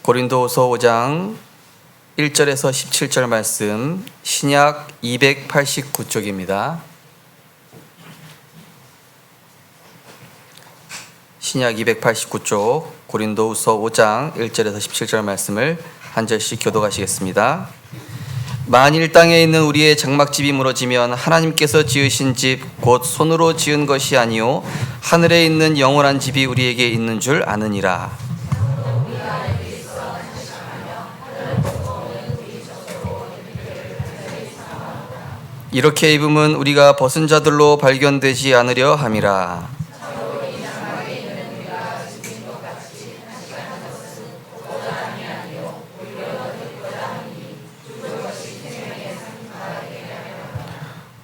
고린도후서 5장 1절에서 17절 말씀, 신약 289쪽입니다. 신약 289쪽 고린도후서 5장 1절에서 17절 말씀을 한 절씩 교독하시겠습니다. 만일 땅에 있는 우리의 장막집이 무너지면 하나님께서 지으신 집 곧 손으로 지은 것이 아니요 하늘에 있는 영원한 집이 우리에게 있는 줄 아느니라. 이렇게 입음은 우리가 벗은 자들로 발견되지 않으려 함이라.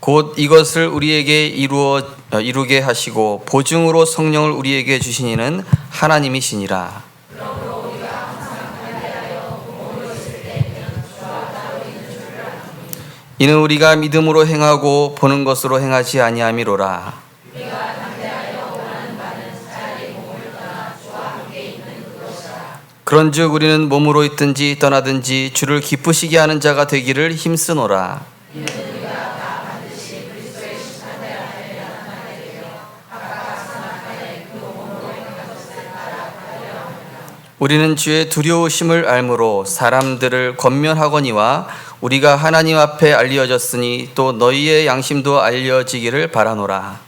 곧 이것을 우리에게 이루게 하시고 보증으로 성령을 우리에게 주신 이는 하나님이시니라. 이는 우리가 믿음으로 행하고 보는 것으로 행하지 아니함이로라. 그런즉 우리는 몸으로 있든지 떠나든지 주를 기쁘시게 하는 자가 되기를 힘쓰노라. 우리는 주의 두려우심을 알므로 사람들을 권면하거니와 우리가 하나님 앞에 알려졌으니 또 너희의 양심도 알려지기를 바라노라.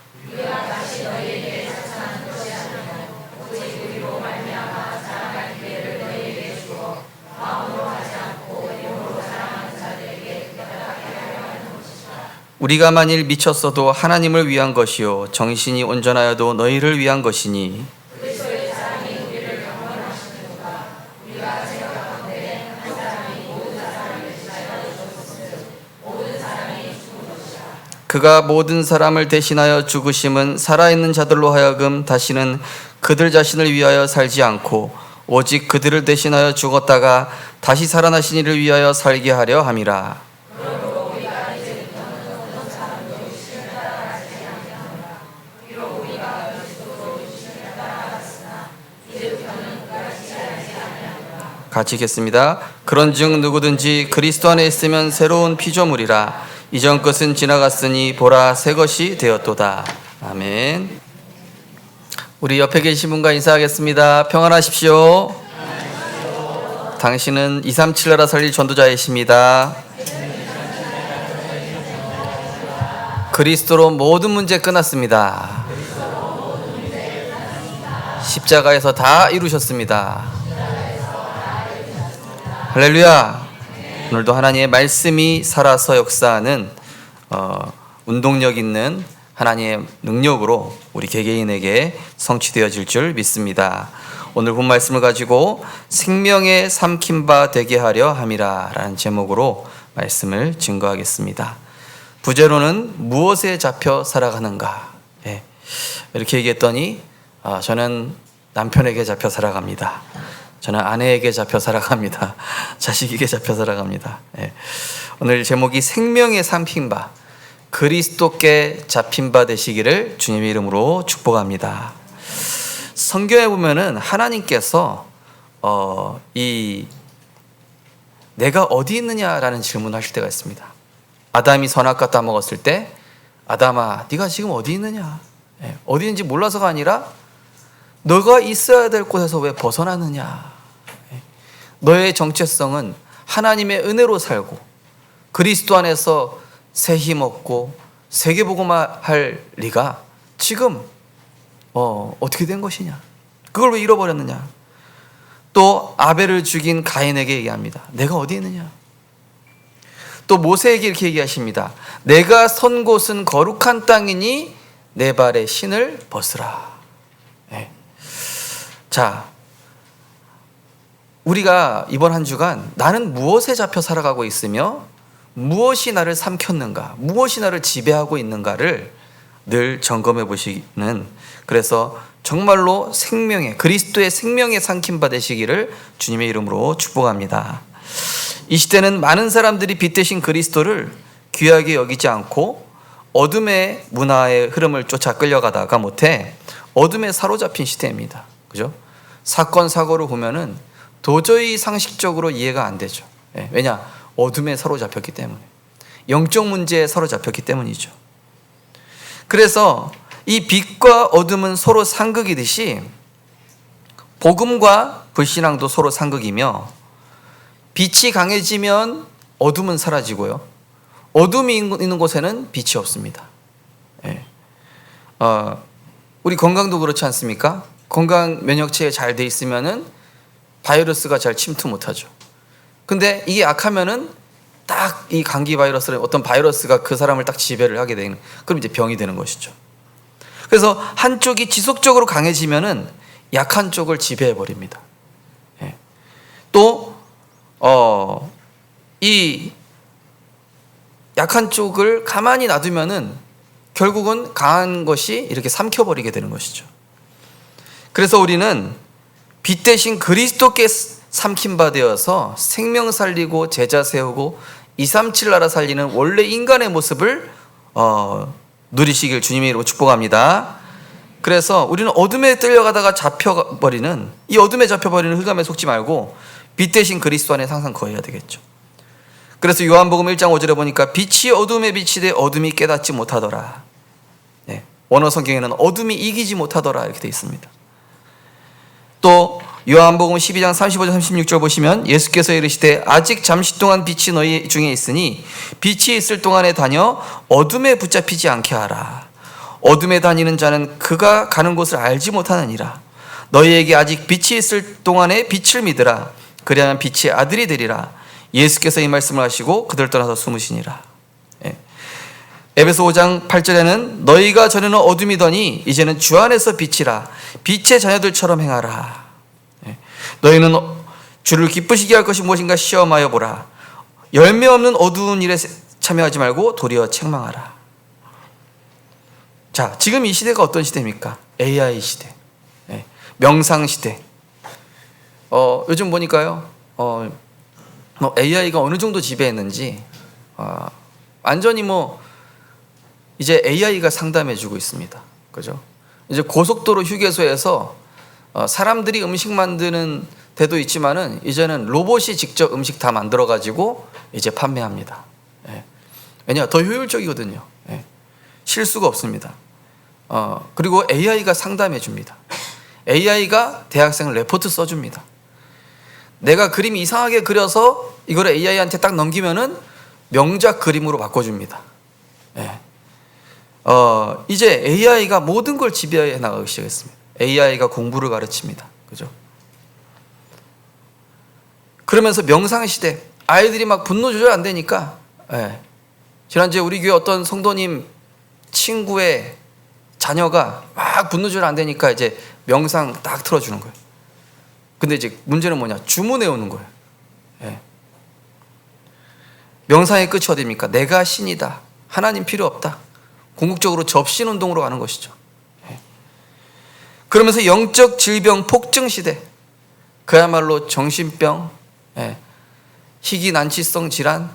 우리가 만일 미쳤어도 하나님을 위한 것이요 정신이 온전하여도 너희를 위한 것이니 그가 모든 사람을 대신하여 죽으심은 살아있는 자들로 하여금 다시는 그들 자신을 위하여 살지 않고 오직 그들을 대신하여 죽었다가 다시 살아나신 이를 위하여 살게 하려 함이라. 같이 읽겠습니다. 그런즉 누구든지 그리스도 안에 있으면 새로운 피조물이라. 이전 것은 지나갔으니 보라 새 것이 되었도다. 아멘. 우리 옆에 계신 분과 인사하겠습니다. 평안하십시오. 당신은 237 나라 살릴 전도자이십니다. 그리스도로 모든 문제 끝났습니다. 십자가에서 다 이루셨습니다. 할렐루야. 오늘도 하나님의 말씀이 살아서 역사하는 운동력 있는 하나님의 능력으로 우리 개개인에게 성취되어질 줄 믿습니다. 오늘 본 말씀을 가지고 생명의 삼킨 바 되게 하려 함이라 라는 제목으로 말씀을 증거하겠습니다. 부제로는 무엇에 잡혀 살아가는가? 이렇게 얘기했더니 저는 남편에게 잡혀 살아갑니다. 저는 아내에게 잡혀 살아갑니다. 자식에게 잡혀 살아갑니다. 오늘 제목이 생명의 삼킨 바, 그리스도께 잡힌 바 되시기를 주님의 이름으로 축복합니다. 성경에 보면은 하나님께서 내가 어디 있느냐라는 질문을 하실 때가 있습니다. 아담이 선악과 따먹었을 때 아담아 네가 지금 어디 있느냐? 어디 있는지 몰라서가 아니라 너가 있어야 될 곳에서 왜 벗어나느냐? 너의 정체성은 하나님의 은혜로 살고 그리스도 안에서 새 힘 얻고 세계복음화 할 네가 지금 어떻게 된 것이냐? 그걸 왜 잃어버렸느냐? 또 아벨을 죽인 가인에게 얘기합니다. 내가 어디 있느냐? 또 모세에게 이렇게 얘기하십니다. 내가 선 곳은 거룩한 땅이니 내 발에 신을 벗으라. 자, 우리가 이번 한 주간 나는 무엇에 잡혀 살아가고 있으며 무엇이 나를 삼켰는가, 무엇이 나를 지배하고 있는가를 늘 점검해 보시는, 그래서 정말로 그리스도의 생명에 삼킨 바 되시기를 주님의 이름으로 축복합니다. 이 시대는 많은 사람들이 빛 대신 그리스도를 귀하게 여기지 않고 어둠의 문화의 흐름을 쫓아 끌려가다가 못해 어둠에 사로잡힌 시대입니다. 그죠? 사건 사고를 보면은 도저히 상식적으로 이해가 안 되죠. 왜냐? 어둠에 사로잡혔기 때문에. 영적 문제에 사로잡혔기 때문이죠. 그래서 이 빛과 어둠은 서로 상극이듯이 복음과 불신앙도 서로 상극이며, 빛이 강해지면 어둠은 사라지고요, 어둠이 있는 곳에는 빛이 없습니다. 우리 건강도 그렇지 않습니까? 건강 면역체에 잘 돼 있으면은 바이러스가 잘 침투 못하죠. 근데 이게 약하면은 딱 이 감기 바이러스를, 어떤 바이러스가 그 사람을 딱 지배를 하게 되는, 그럼 이제 병이 되는 것이죠. 그래서 한쪽이 지속적으로 강해지면은 약한 쪽을 지배해 버립니다. 또 이 약한 쪽을 가만히 놔두면은 결국은 강한 것이 이렇게 삼켜버리게 되는 것이죠. 그래서 우리는 빛 대신 그리스도께 삼킴바 되어서 생명 살리고 제자 세우고 237 나라 살리는 원래 인간의 모습을 누리시길 주님의 이름으로 축복합니다. 그래서 우리는 어둠에 끌려가다가 잡혀버리는, 이 어둠에 잡혀버리는 흑암에 속지 말고 빛 대신 그리스도 안에 항상 거해야 되겠죠. 그래서 요한복음 1장 5절에 보니까 빛이 어둠에 비치되 어둠이 깨닫지 못하더라. 원어 성경에는 어둠이 이기지 못하더라 이렇게 되어 있습니다. 또 요한복음 12장 35절 36절 보시면 예수께서 이르시되 아직 잠시 동안 빛이 너희 중에 있으니 빛이 있을 동안에 다녀 어둠에 붙잡히지 않게 하라. 어둠에 다니는 자는 그가 가는 곳을 알지 못하느니라. 너희에게 아직 빛이 있을 동안에 빛을 믿으라. 그리하면 빛의 아들이 되리라. 예수께서 이 말씀을 하시고 그들 떠나서 숨으시니라. 에베소 5장 8절에는 너희가 전에는 어둠이더니 이제는 주 안에서 빛이라. 빛의 자녀들처럼 행하라. 너희는 주를 기쁘시게 할 것이 무엇인가 시험하여 보라. 열매 없는 어두운 일에 참여하지 말고 도리어 책망하라. 자, 지금 이 시대가 어떤 시대입니까? AI 시대, 명상 시대. 요즘 보니까요, AI가 어느 정도 지배했는지 완전히 이제 AI가 상담해주고 있습니다. 그죠? 이제 고속도로 휴게소에서 사람들이 음식 만드는 데도 있지만은 이제는 로봇이 직접 음식 다 만들어 가지고 이제 판매합니다. 왜냐, 더 효율적이거든요. 실수가 없습니다. 그리고 AI가 상담해 줍니다. AI가 대학생 레포트 써줍니다. 내가 그림 이상하게 그려서 이걸 AI한테 딱 넘기면은 명작 그림으로 바꿔줍니다. 이제 AI가 모든 걸 지배해 나가기 시작했습니다. AI가 공부를 가르칩니다. 그죠? 그러면서 명상 시대, 아이들이 막 분노 조절 안 되니까, 지난주에 우리 교회 어떤 성도님 친구의 자녀가 막 분노 조절 안 되니까 이제 명상 딱 틀어주는 거예요. 근데 이제 문제는 뭐냐? 주문해 오는 거예요. 명상의 끝이 어디입니까? 내가 신이다. 하나님 필요 없다. 궁극적으로 접신 운동으로 가는 것이죠. 그러면서 영적 질병 폭증 시대, 그야말로 정신병, 희귀 난치성 질환,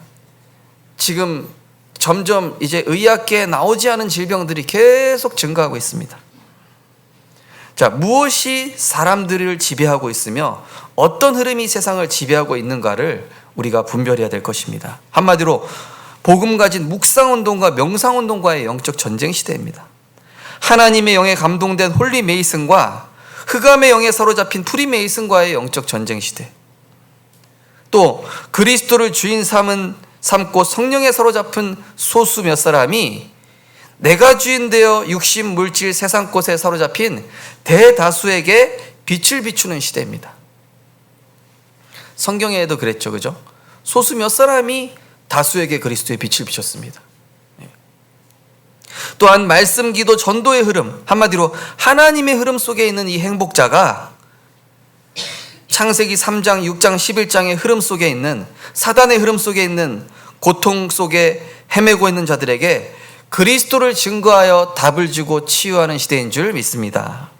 지금 점점 이제 의학계에 나오지 않은 질병들이 계속 증가하고 있습니다. 자, 무엇이 사람들을 지배하고 있으며 어떤 흐름이 세상을 지배하고 있는가를 우리가 분별해야 될 것입니다. 한마디로 복음 가진 묵상운동과 명상운동과의 영적 전쟁 시대입니다. 하나님의 영에 감동된 홀리 메이슨과 흑암의 영에 사로잡힌 프리 메이슨과의 영적 전쟁 시대, 또 그리스도를 주인 삼고 성령에 사로잡힌 소수 몇 사람이 내가 주인 되어 육신, 물질, 세상 것에 사로잡힌 대다수에게 빛을 비추는 시대입니다. 성경에도 그랬죠, 그죠? 소수 몇 사람이 다수에게 그리스도의 빛을 비췄습니다. 또한 말씀, 기도, 전도의 흐름, 한마디로 하나님의 흐름 속에 있는 이 행복자가 창세기 3장, 6장, 11장의 흐름 속에 있는, 사단의 흐름 속에 있는 고통 속에 헤매고 있는 자들에게 그리스도를 증거하여 답을 주고 치유하는 시대인 줄 믿습니다.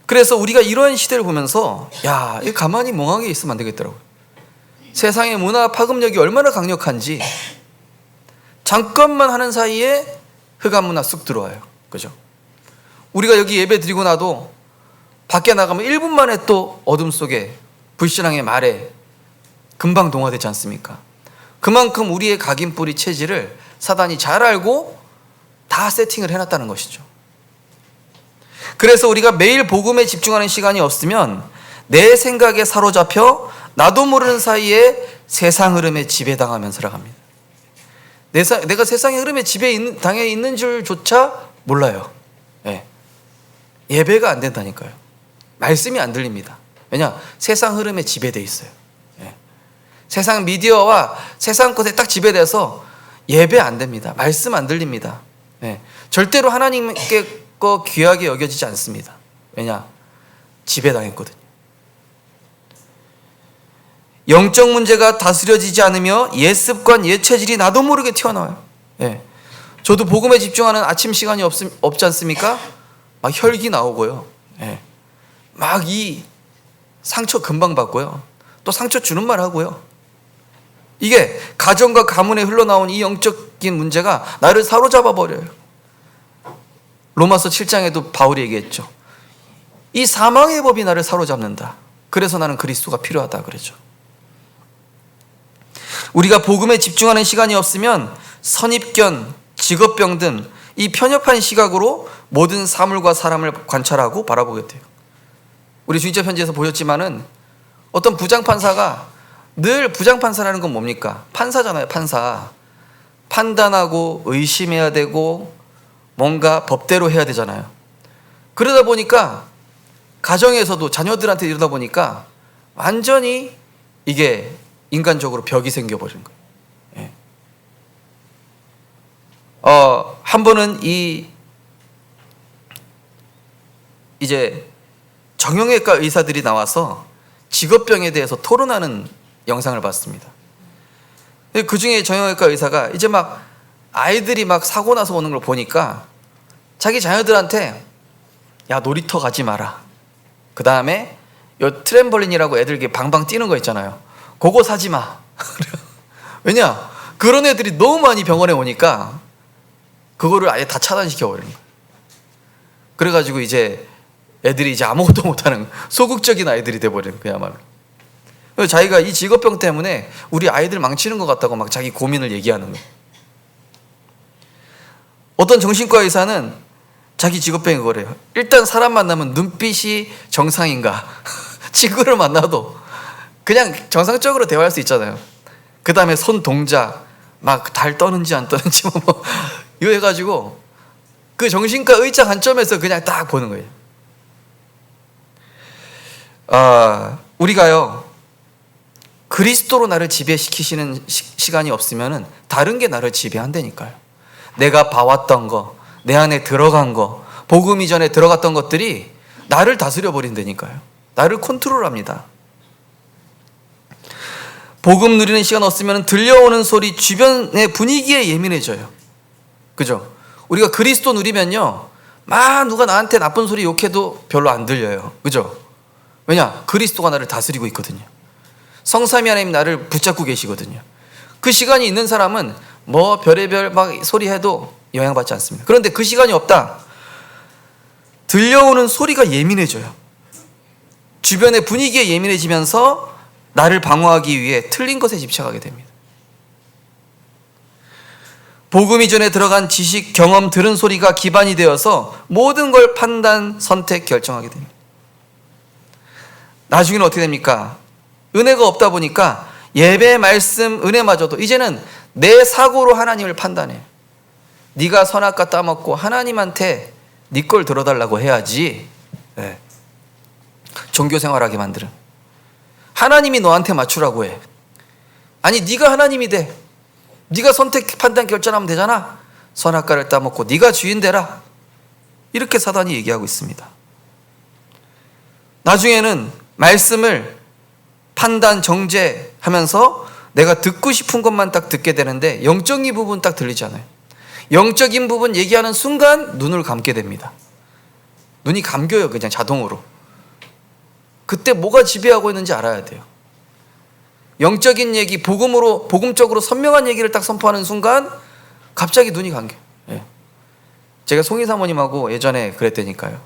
그래서 우리가 이런 시대를 보면서 이거 가만히 멍하게 있으면 안 되겠더라고요. 세상의 문화 파급력이 얼마나 강력한지 잠깐만 하는 사이에 흑암 문화 쑥 들어와요. 그죠? 우리가 여기 예배 드리고 나도 밖에 나가면 1분 만에 또 어둠 속에 불신앙의 말에 금방 동화되지 않습니까? 그만큼 우리의 각인뿌리 체질을 사단이 잘 알고 다 세팅을 해놨다는 것이죠. 그래서 우리가 매일 복음에 집중하는 시간이 없으면 내 생각에 사로잡혀 나도 모르는 사이에 세상 흐름에 지배당하면서 살아갑니다. 내가 세상의 흐름에 지배당해 있는 줄조차 몰라요. 예. 예배가 안 된다니까요. 말씀이 안 들립니다. 왜냐? 세상 흐름에 지배돼 있어요. 예. 세상 미디어와 세상 것에 딱 지배돼서 예배 안 됩니다. 말씀 안 들립니다. 예. 절대로 하나님께 거 귀하게 여겨지지 않습니다. 왜냐? 지배당했거든요. 영적 문제가 다스려지지 않으며 옛 습관, 옛 체질이 나도 모르게 튀어나와요. 예. 저도 복음에 집중하는 아침 시간이 없지 않습니까? 막 혈기 나오고요. 예. 막 이 상처 금방 받고요. 또 상처 주는 말 하고요. 이게 가정과 가문에 흘러나온 이 영적인 문제가 나를 사로잡아 버려요. 로마서 7장에도 바울이 얘기했죠. 이 사망의 법이 나를 사로잡는다. 그래서 나는 그리스도가 필요하다 그랬죠. 우리가 복음에 집중하는 시간이 없으면 선입견, 직업병 등 이 편협한 시각으로 모든 사물과 사람을 관찰하고 바라보게 돼요. 우리 주인자 편지에서 보셨지만은 어떤 부장판사가 늘 부장판사라는 건 뭡니까? 판사잖아요. 판사. 판단하고 의심해야 되고 뭔가 법대로 해야 되잖아요. 그러다 보니까 가정에서도 자녀들한테 이러다 보니까 완전히 이게 인간적으로 벽이 생겨버린 거예요. 예. 한 번은 이제 정형외과 의사들이 나와서 직업병에 대해서 토론하는 영상을 봤습니다. 그 중에 정형외과 의사가 이제 막 아이들이 막 사고 나서 오는 걸 보니까 자기 자녀들한테 야 놀이터 가지 마라. 그 다음에 요 트램벌린이라고 애들 이렇게 방방 뛰는 거 있잖아요. 그거 사지 마. 왜냐? 그런 애들이 너무 많이 병원에 오니까 그거를 아예 다 차단시켜 버리는 거예요. 그래가지고 이제 애들이 이제 아무것도 못하는 소극적인 아이들이 돼버리는 거야, 그야말로. 자기가 이 직업병 때문에 우리 아이들 망치는 것 같다고 막 자기 고민을 얘기하는 거예요. 어떤 정신과 의사는 자기 직업병이 그래요. 일단 사람 만나면 눈빛이 정상인가 친구를 만나도 그냥 정상적으로 대화할 수 있잖아요. 그 다음에 손 동작 막 달 떠는지 안 떠는지 뭐 이거 해가지고 그 정신과 의자 관점에서 그냥 딱 보는 거예요. 우리가요 그리스도로 나를 지배시키시는 시간이 없으면은 다른 게 나를 지배한다니까요. 내가 봐왔던 거, 내 안에 들어간 거, 복음 이전에 들어갔던 것들이 나를 다스려 버린다니까요. 나를 컨트롤합니다. 복음 누리는 시간 없으면 들려오는 소리, 주변의 분위기에 예민해져요. 그죠? 우리가 그리스도 누리면요 막 누가 나한테 나쁜 소리 욕해도 별로 안 들려요. 그죠? 왜냐? 그리스도가 나를 다스리고 있거든요. 성삼위 하나님 나를 붙잡고 계시거든요. 그 시간이 있는 사람은 뭐 별의별 막 소리 해도 영향받지 않습니다. 그런데 그 시간이 없다. 들려오는 소리가 예민해져요. 주변의 분위기에 예민해지면서 나를 방어하기 위해 틀린 것에 집착하게 됩니다. 복음 이전에 들어간 지식, 경험, 들은 소리가 기반이 되어서 모든 걸 판단, 선택, 결정하게 됩니다. 나중에는 어떻게 됩니까? 은혜가 없다 보니까 예배, 말씀, 은혜마저도 이제는 내 사고로 하나님을 판단해. 네가 선악과 따먹고 하나님한테 네 걸 들어달라고 해야지. 네. 종교생활하게 만들어. 하나님이 너한테 맞추라고 해. 아니 네가 하나님이 돼. 네가 선택, 판단, 결정하면 되잖아. 선악과를 따먹고 네가 주인 되라. 이렇게 사단이 얘기하고 있습니다. 나중에는 말씀을 판단, 정죄하면서 내가 듣고 싶은 것만 딱 듣게 되는데 영적인 부분 딱 들리지 않아요. 영적인 부분 얘기하는 순간 눈을 감게 됩니다. 눈이 감겨요. 그냥 자동으로. 그때 뭐가 지배하고 있는지 알아야 돼요. 영적인 얘기, 복음적으로 선명한 얘기를 딱 선포하는 순간 갑자기 눈이 감겨. 예. 제가 송희 사모님하고 예전에 그랬다니까요.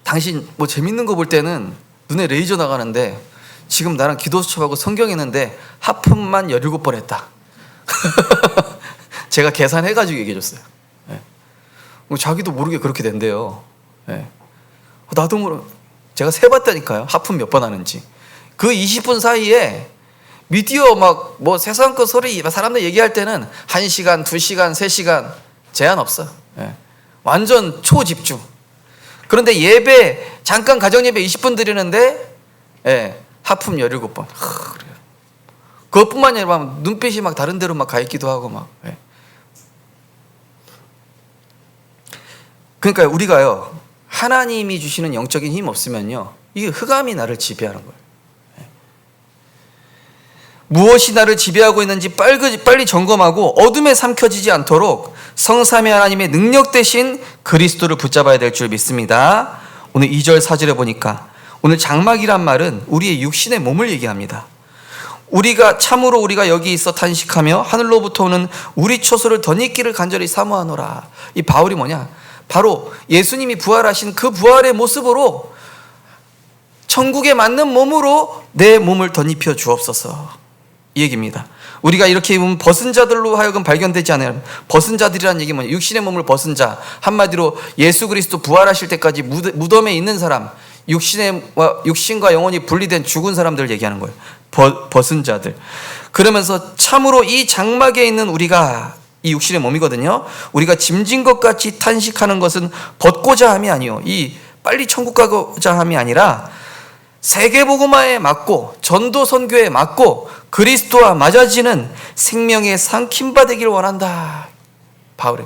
당신 뭐 재밌는 거 볼 때는 눈에 레이저 나가는데 지금 나랑 기도 수첩하고 성경 했는데 하품만 17번 했다. 제가 계산해가지고 얘기해줬어요. 네. 자기도 모르게 그렇게 된대요. 네. 나도 모르. 제가 세봤다니까요. 하품 몇 번 하는지. 그 20분 사이에 미디어 막 뭐 세상 거 소리 사람들 얘기할 때는 1시간, 2시간, 3시간 제한 없어. 예. 완전 초집중. 그런데 예배 잠깐 가정 예배 20분 드리는데 예, 하품 17번. 그래요. 그것뿐만이 아니라 눈빛이 막 다른 데로 막 가 있기도 하고 막. 예. 그러니까 우리가요 하나님이 주시는 영적인 힘 없으면요 이게 흑암이 나를 지배하는 거예요. 무엇이 나를 지배하고 있는지 빨리 점검하고 어둠에 삼켜지지 않도록 성삼위 하나님의 능력 대신 그리스도를 붙잡아야 될 줄 믿습니다. 오늘 2절 4절에 보니까 오늘 장막이란 말은 우리의 육신의 몸을 얘기합니다. 참으로 우리가 여기 있어 탄식하며 하늘로부터 오는 우리 초소를 덧입기를 간절히 사모하노라. 이 바울이 뭐냐? 바로 예수님이 부활하신 그 부활의 모습으로 천국에 맞는 몸으로 내 몸을 덧입혀 주옵소서. 이 얘기입니다. 우리가 이렇게 입으면 벗은 자들로 하여금 발견되지 않아요. 벗은 자들이라는 얘기 뭐냐? 육신의 몸을 벗은 자. 한마디로 예수 그리스도 부활하실 때까지 무덤에 있는 사람, 육신과 영혼이 분리된 죽은 사람들을 얘기하는 거예요. 벗은 자들. 그러면서 참으로 이 장막에 있는 우리가 이 육신의 몸이거든요. 우리가 짐진 것 같이 탄식하는 것은 벗고자 함이 아니요. 이 빨리 천국 가고자 함이 아니라 세계복음화에 맞고 전도 선교에 맞고 그리스도와 맞아지는 생명의 상킴바 되기를 원한다. 바울이.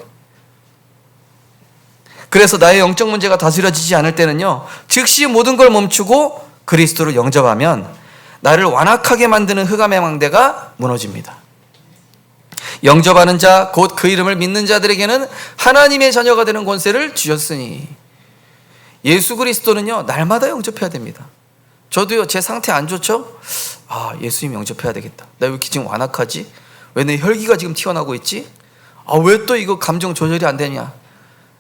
그래서 나의 영적 문제가 다스려지지 않을 때는요 즉시 모든 걸 멈추고 그리스도를 영접하면 나를 완악하게 만드는 흑암의 망대가 무너집니다. 영접하는 자 곧 그 이름을 믿는 자들에게는 하나님의 자녀가 되는 권세를 주셨으니. 예수 그리스도는요 날마다 영접해야 됩니다. 저도요 제 상태 안 좋죠? 예수님 영접해야 되겠다. 나 왜 이렇게 지금 완악하지? 왜 내 혈기가 지금 튀어나오고 있지? 왜 또 이거 감정 조절이 안 되냐?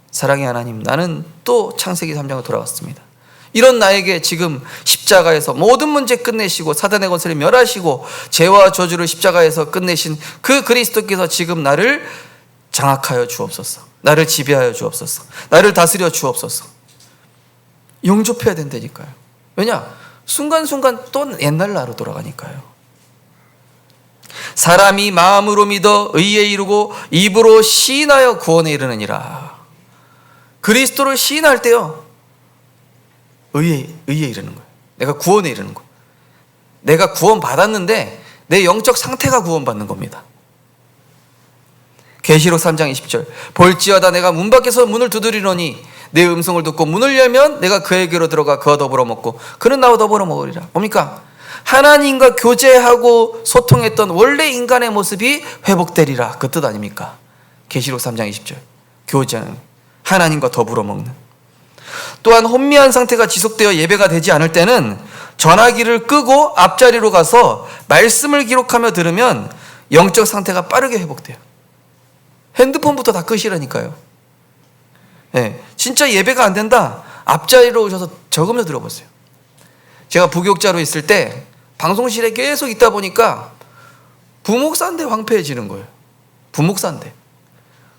사랑의 하나님, 나는 또 창세기 3장으로 돌아왔습니다. 이런 나에게 지금 십자가에서 모든 문제 끝내시고 사단의 권세를 멸하시고 죄와 저주를 십자가에서 끝내신 그 그리스도께서 지금 나를 장악하여 주옵소서. 나를 지배하여 주옵소서. 나를 다스려 주옵소서. 영접해야 된다니까요. 왜냐? 순간순간 또 옛날 나로 돌아가니까요. 사람이 마음으로 믿어 의에 이르고 입으로 시인하여 구원에 이르느니라. 그리스도를 시인할 때요 의에 이르는 거예요. 내가 구원에 이르는 거예요. 내가 구원 받았는데 내 영적 상태가 구원받는 겁니다. 계시록 3장 20절 볼지어다 내가 문 밖에서 문을 두드리노니 내 음성을 듣고 문을 열면 내가 그에게로 들어가 그와 더불어 먹고 그는 나와 더불어 먹으리라. 뭡니까? 하나님과 교제하고 소통했던 원래 인간의 모습이 회복되리라. 그 뜻 아닙니까? 계시록 3장 20절 교제하는 하나님과 더불어 먹는. 또한 혼미한 상태가 지속되어 예배가 되지 않을 때는 전화기를 끄고 앞자리로 가서 말씀을 기록하며 들으면 영적 상태가 빠르게 회복돼요. 핸드폰부터 다 끄시라니까요. 네, 진짜 예배가 안 된다. 앞자리로 오셔서 적으면서 들어보세요. 제가 부교육자로 있을 때 방송실에 계속 있다 보니까 부목사인데 황폐해지는 거예요. 부목사인데.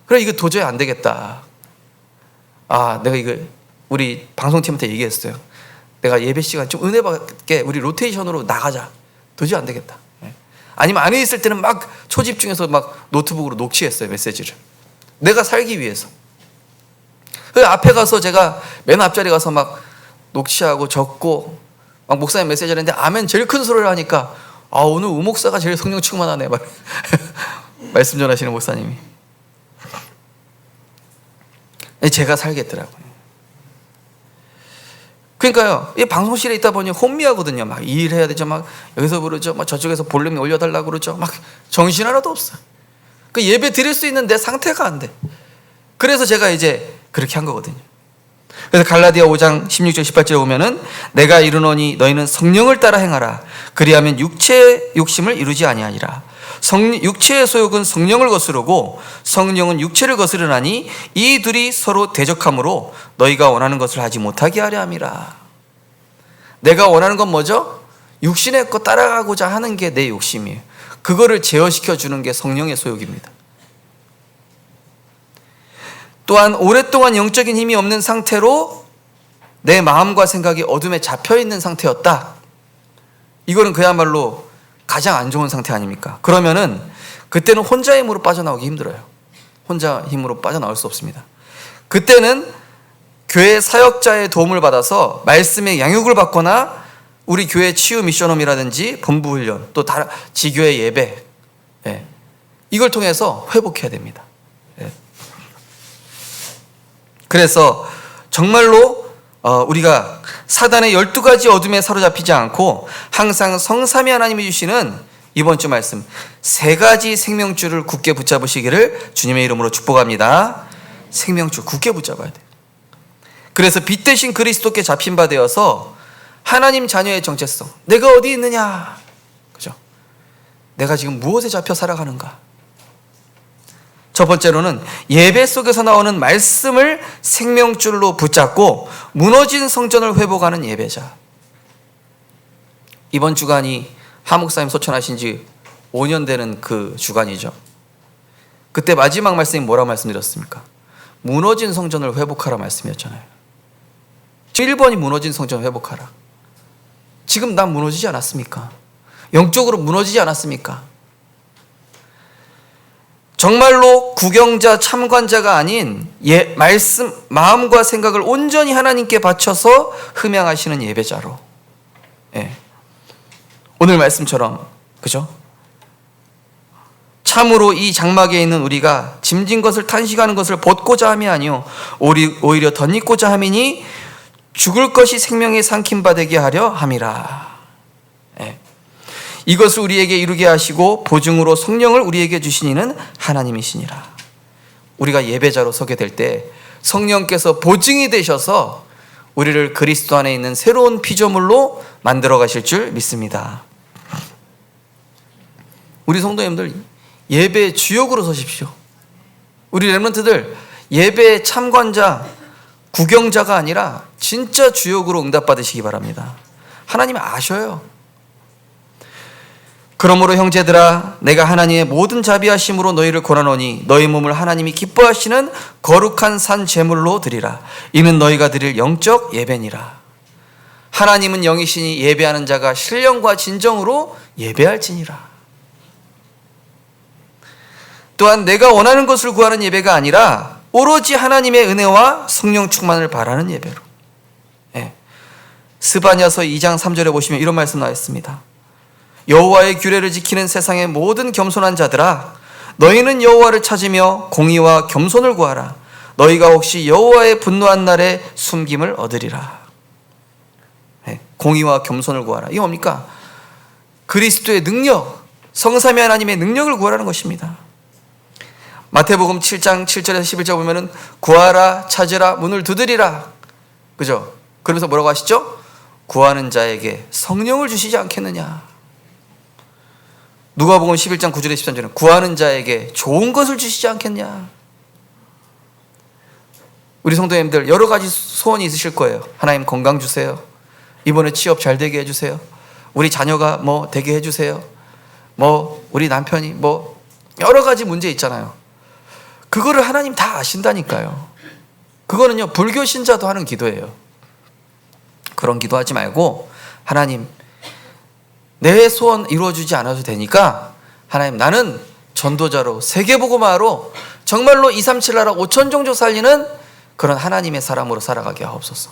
그래 이거 도저히 안 되겠다. 내가 이거 우리 방송팀한테 얘기했어요. 내가 예배 시간 좀 은혜 받게 우리 로테이션으로 나가자. 도저히 안 되겠다. 아니면 안에 있을 때는 막 초집중해서 막 노트북으로 녹취했어요. 메시지를. 내가 살기 위해서. 그 앞에 가서 제가 맨 앞자리 가서 막 녹취하고 적고 막 목사님 메시지를 했는데 아멘 제일 큰 소리를 하니까 오늘 우목사가 제일 성령 충만하네. 말씀 전하시는 목사님이. 제가 살겠더라고요. 그러니까요, 이 방송실에 있다 보니 혼미하거든요. 막 이 일 해야 되죠. 막 여기서 부르죠. 막 저쪽에서 볼륨 올려달라고 그러죠. 막 정신 하나도 없어. 그 예배 드릴 수 있는 내 상태가 안 돼. 그래서 제가 이제 그렇게 한 거거든요. 그래서 갈라디아 5장 16절 18절에 보면은 내가 이르노니 너희는 성령을 따라 행하라. 그리하면 육체의 욕심을 이루지 아니하니라. 육체의 소욕은 성령을 거스르고 성령은 육체를 거스르나니 이 둘이 서로 대적함으로 너희가 원하는 것을 하지 못하게 하려 함이라. 내가 원하는 건 뭐죠? 육신의 것 따라가고자 하는 게 내 욕심이에요. 그거를 제어시켜 주는 게 성령의 소욕입니다. 또한 오랫동안 영적인 힘이 없는 상태로 내 마음과 생각이 어둠에 잡혀 있는 상태였다. 이거는 그야말로 가장 안 좋은 상태 아닙니까? 그러면은 그때는 혼자 힘으로 빠져나오기 힘들어요. 혼자 힘으로 빠져나올 수 없습니다. 그때는 교회 사역자의 도움을 받아서 말씀의 양육을 받거나 우리 교회 치유 미션홈이라든지 본부훈련, 또 지교회 예배, 이걸 통해서 회복해야 됩니다. 그래서 정말로 우리가 사단의 12가지 어둠에 사로잡히지 않고 항상 성삼위 하나님이 주시는 이번 주 말씀 3가지 생명줄을 굳게 붙잡으시기를 주님의 이름으로 축복합니다. 생명줄 굳게 붙잡아야 돼요. 그래서 빛 대신 그리스도께 잡힌 바 되어서 하나님 자녀의 정체성, 내가 어디 있느냐, 그죠? 내가 지금 무엇에 잡혀 살아가는가? 첫 번째로는 예배 속에서 나오는 말씀을 생명줄로 붙잡고 무너진 성전을 회복하는 예배자. 이번 주간이 하 목사님 소천하신 지 5년 되는 그 주간이죠. 그때 마지막 말씀이 뭐라고 말씀드렸습니까? 무너진 성전을 회복하라 말씀이었잖아요. 1번이 무너진 성전을 회복하라. 지금 난 무너지지 않았습니까? 영적으로 무너지지 않았습니까? 정말로 구경자, 참관자가 아닌 말씀, 마음과 생각을 온전히 하나님께 바쳐서 흠양하시는 예배자로. 오늘 말씀처럼, 그죠? 참으로 이 장막에 있는 우리가 짐진 것을 탄식하는 것을 벗고자 함이 아니요 오히려 덧입고자 함이니 죽을 것이 생명에 삼킴바 되게 하려 함이라. 이것을 우리에게 이루게 하시고 보증으로 성령을 우리에게 주시니는 하나님이시니라. 우리가 예배자로 서게 될 때 성령께서 보증이 되셔서 우리를 그리스도 안에 있는 새로운 피조물로 만들어 가실 줄 믿습니다. 우리 성도님들 예배의 주역으로 서십시오. 우리 렘넌트들 예배의 참관자, 구경자가 아니라 진짜 주역으로 응답받으시기 바랍니다. 하나님 아셔요. 그러므로 형제들아, 내가 하나님의 모든 자비하심으로 너희를 권하노니 너희 몸을 하나님이 기뻐하시는 거룩한 산 제물로 드리라. 이는 너희가 드릴 영적 예배니라. 하나님은 영이시니 예배하는 자가 신령과 진정으로 예배할지니라. 또한 내가 원하는 것을 구하는 예배가 아니라 오로지 하나님의 은혜와 성령 충만을 바라는 예배로. 스바냐서 2장 3절에 보시면 이런 말씀 나와 있습니다. 여호와의 규례를 지키는 세상의 모든 겸손한 자들아, 너희는 여호와를 찾으며 공의와 겸손을 구하라. 너희가 혹시 여호와의 분노한 날에 숨김을 얻으리라. 공의와 겸손을 구하라. 이게 뭡니까? 그리스도의 능력, 성삼위 하나님의 능력을 구하라는 것입니다. 마태복음 7장 7절에서 11절 보면은 구하라, 찾으라, 문을 두드리라. 그죠? 그러면서 뭐라고 하시죠? 구하는 자에게 성령을 주시지 않겠느냐. 누가복음 11장 9절에 13절은 구하는 자에게 좋은 것을 주시지 않겠냐. 우리 성도님들 여러 가지 소원이 있으실 거예요. 하나님 건강 주세요. 이번에 취업 잘 되게 해주세요. 우리 자녀가 뭐 되게 해주세요. 뭐 우리 남편이 뭐 여러 가지 문제 있잖아요. 그거를 하나님 다 아신다니까요. 그거는요 불교 신자도 하는 기도예요. 그런 기도하지 말고 하나님 내 소원 이루어주지 않아도 되니까 하나님 나는 전도자로 세계복음화로 정말로 237 나라 5천 종족 살리는 그런 하나님의 사람으로 살아가게 하옵소서.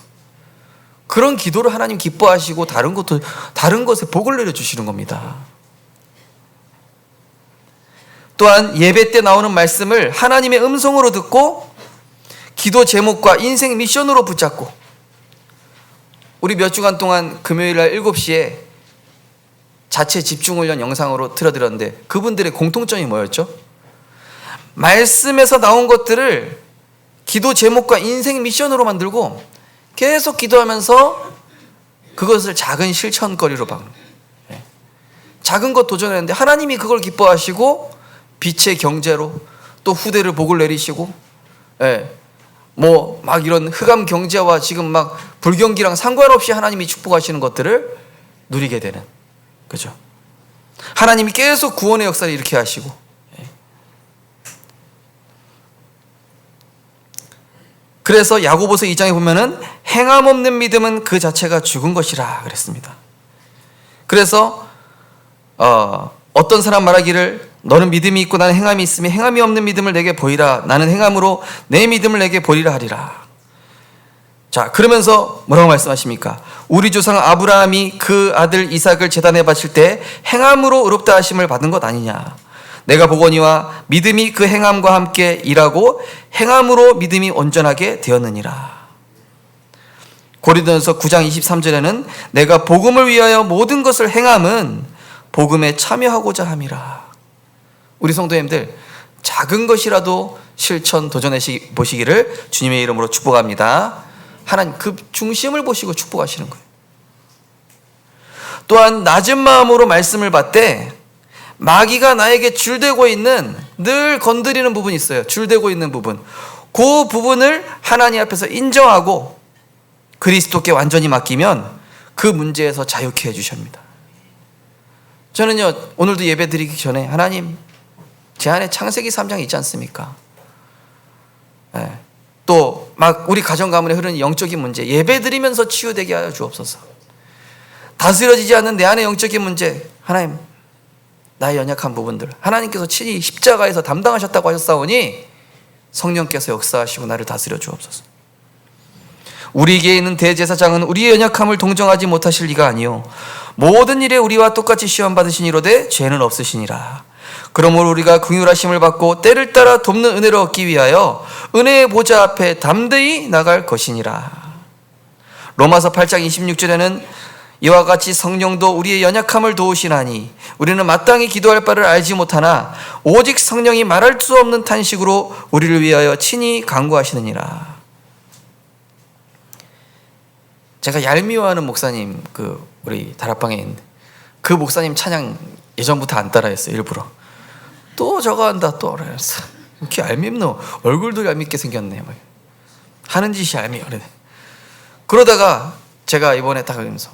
그런 기도를 하나님 기뻐하시고 다른 것에 복을 내려주시는 겁니다. 또한 예배 때 나오는 말씀을 하나님의 음성으로 듣고 기도 제목과 인생 미션으로 붙잡고, 우리 몇 주간 동안 금요일날 7시에 자체 집중훈련 영상으로 틀어드렸는데 그분들의 공통점이 뭐였죠? 말씀에서 나온 것들을 기도 제목과 인생 미션으로 만들고 계속 기도하면서 그것을 작은 실천거리로 바꾸는, 작은 것 도전했는데 하나님이 그걸 기뻐하시고 빛의 경제로 또 후대를 복을 내리시고, 뭐 막 이런 흑암 경제와 지금 막 불경기랑 상관없이 하나님이 축복하시는 것들을 누리게 되는, 그죠? 하나님이 계속 구원의 역사를 이렇게 하시고, 그래서 야고보서 2장에 보면은 행함 없는 믿음은 그 자체가 죽은 것이라 그랬습니다. 그래서 어떤 사람 말하기를 너는 믿음이 있고 나는 행함이 있으며 행함이 없는 믿음을 내게 보이라. 나는 행함으로 내 믿음을 내게 보이라 하리라. 자, 그러면서 뭐라고 말씀하십니까? 우리 조상 아브라함이 그 아들 이삭을 제단에 바칠 때 행함으로 의롭다 하심을 받은 것 아니냐. 내가 보거니와 믿음이 그 행함과 함께 일하고 행함으로 믿음이 온전하게 되었느니라. 고린도전서 9장 23절에는 내가 복음을 위하여 모든 것을 행함은 복음에 참여하고자 함이라. 우리 성도님들, 작은 것이라도 실천 도전해 보시기를 주님의 이름으로 축복합니다. 하나님 그 중심을 보시고 축복하시는 거예요. 또한 낮은 마음으로 말씀을 받되 마귀가 나에게 줄대고 있는, 늘 건드리는 부분이 있어요. 줄대고 있는 부분, 그 부분을 하나님 앞에서 인정하고 그리스도께 완전히 맡기면 그 문제에서 자유케 해주십니다. 저는요, 오늘도 예배 드리기 전에 하나님, 제 안에 창세기 3장 있지 않습니까? 또 막 우리 가정 가문에 흐르는 영적인 문제, 예배 드리면서 치유되게 하여 주옵소서. 다스려지지 않는 내 안의 영적인 문제, 하나님 나의 연약한 부분들 하나님께서 친히 십자가에서 담당하셨다고 하셨사오니 성령께서 역사하시고 나를 다스려 주옵소서. 우리에게 있는 대제사장은 우리의 연약함을 동정하지 못하실 리가 아니요 모든 일에 우리와 똑같이 시험 받으신 이로되 죄는 없으시니라. 그러므로 우리가 긍휼하심을 받고 때를 따라 돕는 은혜를 얻기 위하여 은혜의 보좌 앞에 담대히 나갈 것이니라. 로마서 8장 26절에는 이와 같이 성령도 우리의 연약함을 도우시나니 우리는 마땅히 기도할 바를 알지 못하나 오직 성령이 말할 수 없는 탄식으로 우리를 위하여 친히 간구하시느니라. 제가 얄미워하는 목사님, 우리 다락방에 있는 그 목사님 찬양 예전부터 안 따라했어요. 일부러 또 저거 한다 또 그래서 이렇게 얄밉노, 얼굴도 얄밉게 생겼네, 하는 짓이 얄미워. 그러다가 제가 이번에 딱 그러면서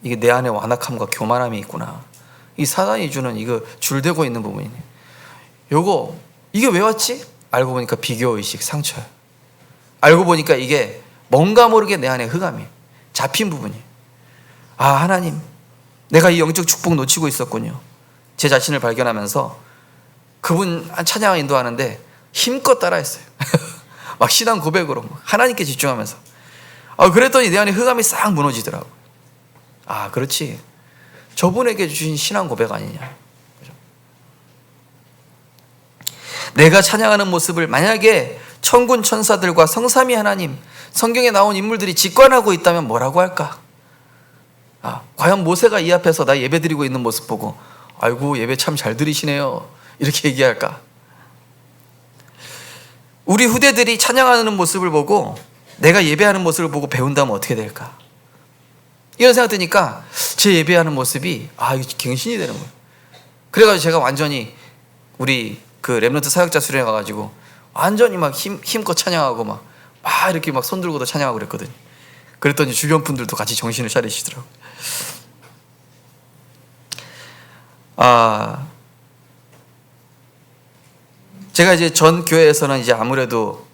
이게 내 안에 완악함과 교만함이 있구나. 이 사단이 주는 이거 줄대고 있는 부분이네. 이게 왜 왔지? 알고 보니까 비교의식, 상처야. 알고 보니까 이게 뭔가 모르게 내 안에 흑암이에요. 잡힌 부분이에요. 하나님, 내가 이 영적 축복 놓치고 있었군요. 제 자신을 발견하면서 그분 찬양 인도하는데 힘껏 따라했어요. 막 신앙 고백으로 하나님께 집중하면서. 그랬더니 내 안에 흑암이 싹 무너지더라고. 그렇지. 저분에게 주신 신앙 고백 아니냐. 그죠? 내가 찬양하는 모습을 만약에 천군 천사들과 성삼위 하나님, 성경에 나온 인물들이 직관하고 있다면 뭐라고 할까? 과연 모세가 이 앞에서 나 예배 드리고 있는 모습 보고 아이고 예배 참 잘 드리시네요 이렇게 얘기할까? 우리 후대들이 찬양하는 모습을 보고 내가 예배하는 모습을 보고 배운다면 어떻게 될까? 이런 생각 드니까 제 예배하는 모습이 이거 갱신이 되는 거예요. 그래가지고 제가 완전히 우리 그 렘넌트 사역자 수련회 가가지고 완전히 막 힘껏 찬양하고 막 이렇게 막 손 들고도 찬양하고 그랬거든요. 그랬더니 주변 분들도 같이 정신을 차리시더라고요. 제가 이제 전 교회에서는 이제 아무래도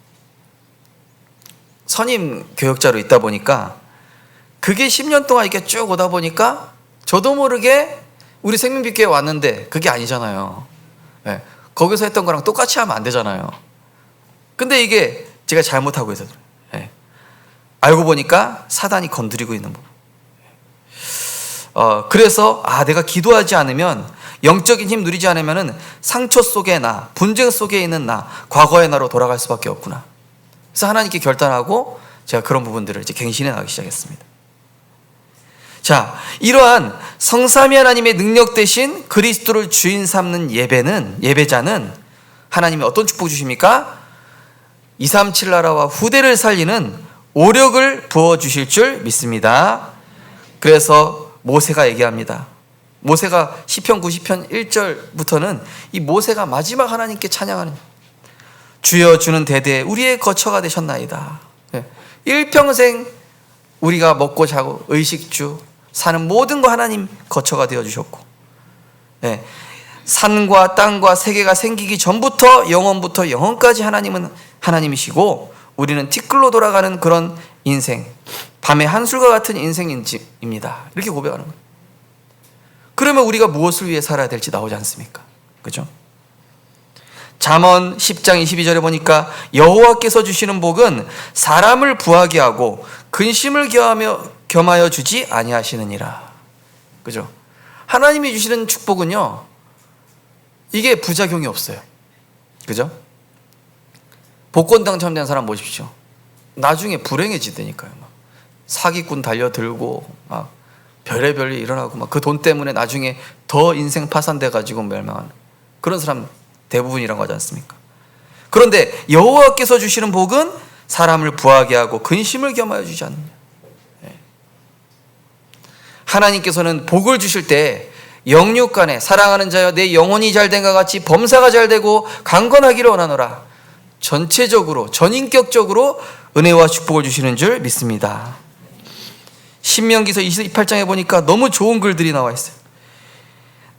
선임 교역자로 있다 보니까 그게 10년 동안 이렇게 쭉 오다 보니까 저도 모르게 우리 생명빛교회 왔는데 그게 아니잖아요. 거기서 했던 거랑 똑같이 하면 안 되잖아요. 근데 이게 제가 잘못하고 있어요. 알고 보니까 사단이 건드리고 있는 부분. 그래서 내가 기도하지 않으면, 영적인 힘 누리지 않으면은 상처 속의 나, 분쟁 속에 있는 나, 과거의 나로 돌아갈 수밖에 없구나. 그래서 하나님께 결단하고 제가 그런 부분들을 이제 갱신해 나가기 시작했습니다. 자, 이러한 성삼위 하나님의 능력 대신 그리스도를 주인 삼는 예배자는 하나님이 어떤 축복 주십니까? 237 나라와 후대를 살리는 오력을 부어주실 줄 믿습니다. 그래서 모세가 얘기합니다. 모세가 시편 90편 1절부터는 이 모세가 마지막 하나님께 찬양하는, 주여 주는 대대 우리의 거처가 되셨나이다. 일평생 우리가 먹고 자고 의식주 사는 모든 거 하나님 거처가 되어주셨고, 산과 땅과 세계가 생기기 전부터 영원부터 영원까지 하나님은 하나님이시고 우리는 티끌로 돌아가는 그런 인생, 밤의 한술과 같은 인생입니다. 이렇게 고백하는 거예요. 그러면 우리가 무엇을 위해 살아야 될지 나오지 않습니까? 그죠? 잠언 10장 22절에 보니까 여호와께서 주시는 복은 사람을 부하게 하고 근심을 겸하여 주지 아니하시느니라. 그죠? 하나님이 주시는 축복은요, 이게 부작용이 없어요. 그죠? 복권 당첨된 사람 보십시오. 나중에 불행해지다니까요. 막 사기꾼 달려들고 막 별의별 일이 일어나고 막 그 돈 때문에 나중에 더 인생 파산돼 가지고 멸망하는 그런 사람 대부분이라고 하지 않습니까? 그런데 여호와께서 주시는 복은 사람을 부하게 하고 근심을 겸하여 주지 않느냐. 하나님께서는 복을 주실 때 영육간에 사랑하는 자여 내 영혼이 잘된 것 같이 범사가 잘되고 강건하기를 원하노라. 전체적으로 전인격적으로 은혜와 축복을 주시는 줄 믿습니다. 신명기서 28장에 보니까 너무 좋은 글들이 나와 있어요.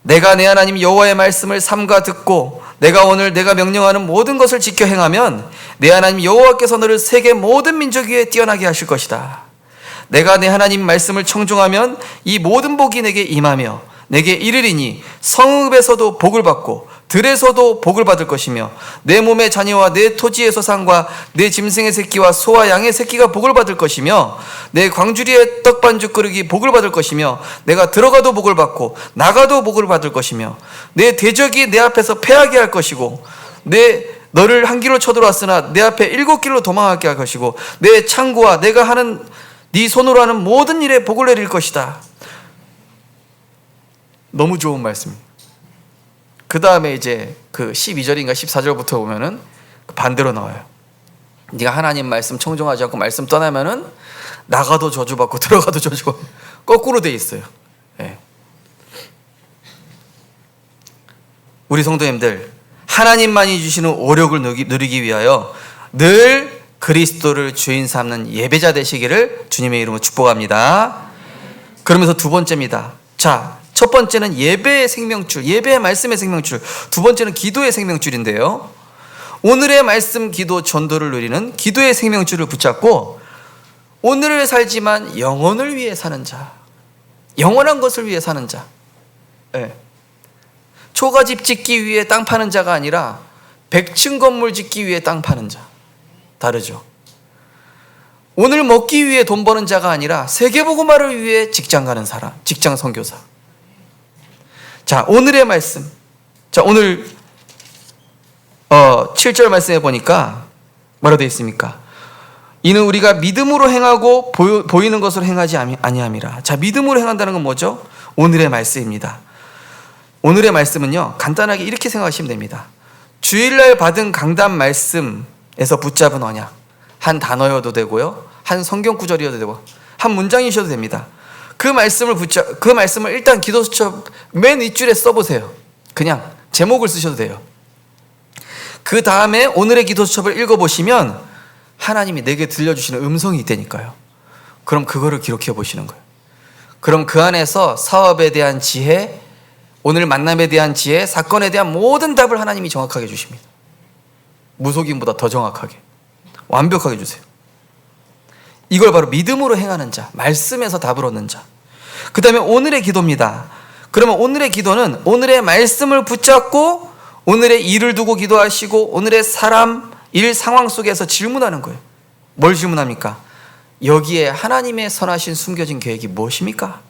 내가 내 하나님 여호와의 말씀을 삼가 듣고 내가 오늘 내가 명령하는 모든 것을 지켜 행하면 내 하나님 여호와께서 너를 세계 모든 민족 위에 뛰어나게 하실 것이다. 내가 내 하나님 말씀을 청종하면 이 모든 복이 내게 임하며 내게 이르리니 성읍에서도 복을 받고 들에서도 복을 받을 것이며 내 몸의 자녀와 내 토지의 소산과 내 짐승의 새끼와 소와 양의 새끼가 복을 받을 것이며 내 광주리의 떡반죽 그릇이 복을 받을 것이며 내가 들어가도 복을 받고 나가도 복을 받을 것이며 내 대적이 내 앞에서 패하게 할 것이고 너를 한 길로 쳐들어왔으나 내 앞에 7길로 도망하게 할 것이고 내 창고와 내가 하는 네 손으로 하는 모든 일에 복을 내릴 것이다. 너무 좋은 말씀입니다. 그 다음에 이제 그 12절인가 14절부터 보면은 반대로 나와요. 네가 하나님 말씀 청종하지 않고 말씀 떠나면은 나가도 저주받고 들어가도 저주받고 거꾸로 돼 있어요. 네. 우리 성도님들, 하나님만이 주시는 오력을 누리기 위하여 늘 그리스도를 주인 삼는 예배자 되시기를 주님의 이름으로 축복합니다. 그러면서 두 번째입니다. 자, 첫 번째는 예배의 생명줄, 예배의 말씀의 생명줄. 두 번째는 기도의 생명줄인데요. 오늘의 말씀, 기도, 전도를 누리는 기도의 생명줄을 붙잡고 오늘을 살지만 영혼을 위해 사는 자, 영원한 것을 위해 사는 자. 네. 초가집 짓기 위해 땅 파는 자가 아니라 100층 건물 짓기 위해 땅 파는 자. 다르죠. 오늘 먹기 위해 돈 버는 자가 아니라 세계복음화를 위해 직장 가는 사람, 직장 선교사. 자, 오늘의 말씀. 자, 오늘 7절 말씀에 보니까 뭐라 되어 있습니까? 이는 우리가 믿음으로 행하고 보이는 것으로 행하지 아니함이라. 자, 믿음으로 행한다는 건 뭐죠? 오늘의 말씀입니다. 오늘의 말씀은요, 간단하게 이렇게 생각하시면 됩니다. 주일날 받은 강단 말씀에서 붙잡은 언약, 한 단어여도 되고요, 한 성경 구절이어도 되고, 한 문장이셔도 됩니다. 그 말씀을 일단 기도수첩 맨 윗줄에 써보세요. 그냥 제목을 쓰셔도 돼요. 그 다음에 오늘의 기도수첩을 읽어보시면 하나님이 내게 들려주시는 음성이 있다니까요. 그럼 그거를 기록해 보시는 거예요. 그럼 그 안에서 사업에 대한 지혜, 오늘 만남에 대한 지혜, 사건에 대한 모든 답을 하나님이 정확하게 주십니다. 무속인보다 더 정확하게, 완벽하게 주세요. 이걸 바로 믿음으로 행하는 자, 말씀에서 답을 얻는 자. 그 다음에 오늘의 기도입니다. 그러면 오늘의 기도는 오늘의 말씀을 붙잡고 오늘의 일을 두고 기도하시고 오늘의 사람, 일, 상황 속에서 질문하는 거예요. 뭘 질문합니까? 여기에 하나님의 선하신 숨겨진 계획이 무엇입니까?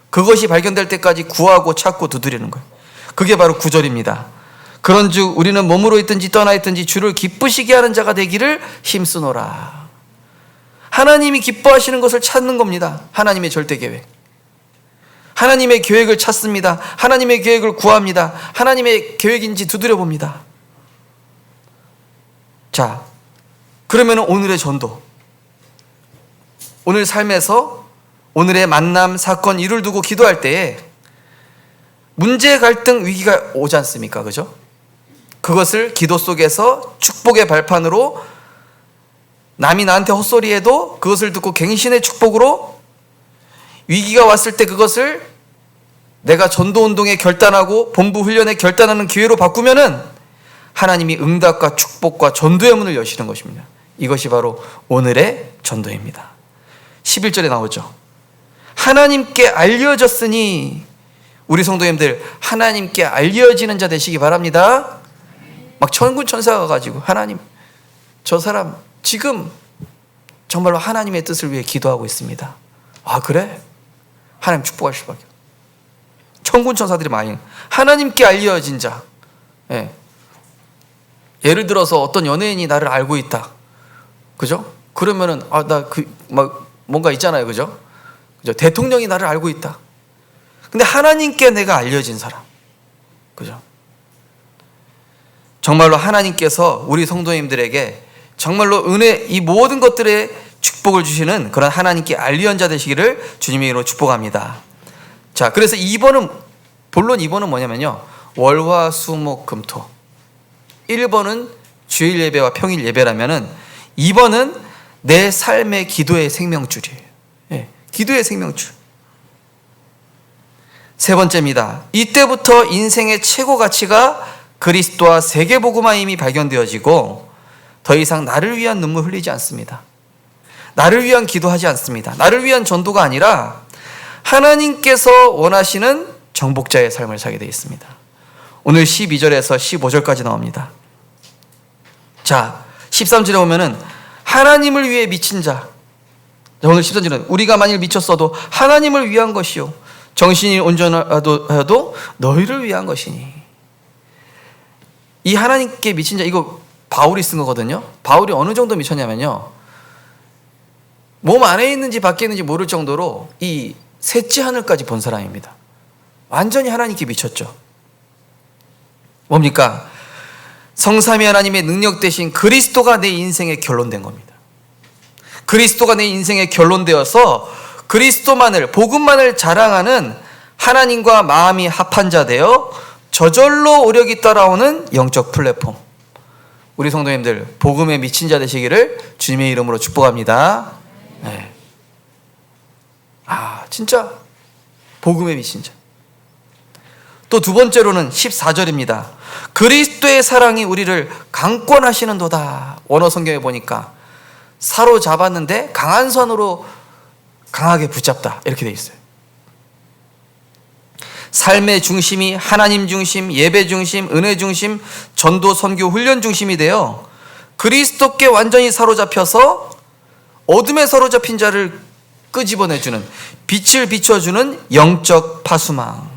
그것이 발견될 때까지 구하고 찾고 두드리는 거예요. 그게 바로 구절입니다. 그런즉 우리는 몸으로 있든지 떠나 있든지 주를 기쁘시게 하는 자가 되기를 힘쓰노라. 하나님이 기뻐하시는 것을 찾는 겁니다. 하나님의 절대 계획. 하나님의 계획을 찾습니다. 하나님의 계획을 구합니다. 하나님의 계획인지 두드려 봅니다. 자, 그러면 오늘의 전도, 오늘 삶에서 오늘의 만남, 사건, 일을 두고 기도할 때에 문제, 갈등, 위기가 오지 않습니까? 그죠? 그것을 기도 속에서 축복의 발판으로, 남이 나한테 헛소리해도 그것을 듣고 갱신의 축복으로, 위기가 왔을 때 그것을 내가 전도운동에 결단하고 본부 훈련에 결단하는 기회로 바꾸면은 하나님이 응답과 축복과 전도의 문을 여시는 것입니다. 이것이 바로 오늘의 전도입니다. 11절에 나오죠. 하나님께 알려졌으니, 우리 성도님들 하나님께 알려지는 자 되시기 바랍니다. 막 천군 천사가 가지고 하나님, 저 사람 지금 정말로 하나님의 뜻을 위해 기도하고 있습니다. 아 그래? 하나님 축복할 수밖에. 천군 천사들이 많이 하나님께 알려진 자. 예. 예를 들어서 어떤 연예인이 나를 알고 있다. 그죠? 그러면은 나 막 뭔가 있잖아요. 그죠? 그죠? 대통령이 나를 알고 있다. 근데 하나님께 내가 알려진 사람. 그죠? 정말로 하나님께서 우리 성도님들에게 정말로 은혜, 이 모든 것들의 축복을 주시는 그런 하나님께 알려진 자 되시기를 주님의 이름으로 축복합니다. 자, 그래서 2번은, 본론 2번은 뭐냐면요, 월화수목금토. 1번은 주일 예배와 평일 예배라면은 2번은 내 삶의 기도의 생명줄이에요. 예, 기도의 생명줄. 세 번째입니다. 이때부터 인생의 최고 가치가 그리스도와 세계복음화임이 발견되어지고 더 이상 나를 위한 눈물 흘리지 않습니다. 나를 위한 기도하지 않습니다. 나를 위한 전도가 아니라 하나님께서 원하시는 정복자의 삶을 살게 되어 있습니다. 오늘 12절에서 15절까지 나옵니다. 자, 13절에 보면은 하나님을 위해 미친 자. 오늘 13절은 우리가 만일 미쳤어도 하나님을 위한 것이요 정신이 온전하여도 너희를 위한 것이니. 이 하나님께 미친 자, 이거 바울이 쓴 거거든요. 바울이 어느 정도 미쳤냐면요, 몸 안에 있는지 밖에 있는지 모를 정도로 이 셋째 하늘까지 본 사람입니다. 완전히 하나님께 미쳤죠. 뭡니까? 성삼위 하나님의 능력 대신 그리스도가 내 인생의 결론된 겁니다. 그리스도가 내 인생의 결론되어서 그리스도만을, 복음만을 자랑하는 하나님과 마음이 합한 자 되어 저절로 오력이 따라오는 영적 플랫폼. 우리 성도님들 복음에 미친 자 되시기를 주님의 이름으로 축복합니다. 네. 진짜 복음에 미친 자. 또 두 번째로는 14절입니다. 그리스도의 사랑이 우리를 강권하시는도다. 원어 성경에 보니까 사로잡았는데 강한 선으로 강하게 붙잡다, 이렇게 돼 있어요. 삶의 중심이 하나님 중심, 예배 중심, 은혜 중심, 전도, 선교, 훈련 중심이 되어 그리스도께 완전히 사로잡혀서 어둠에 사로잡힌 자를 끄집어내주는, 빛을 비춰주는 영적 파수망,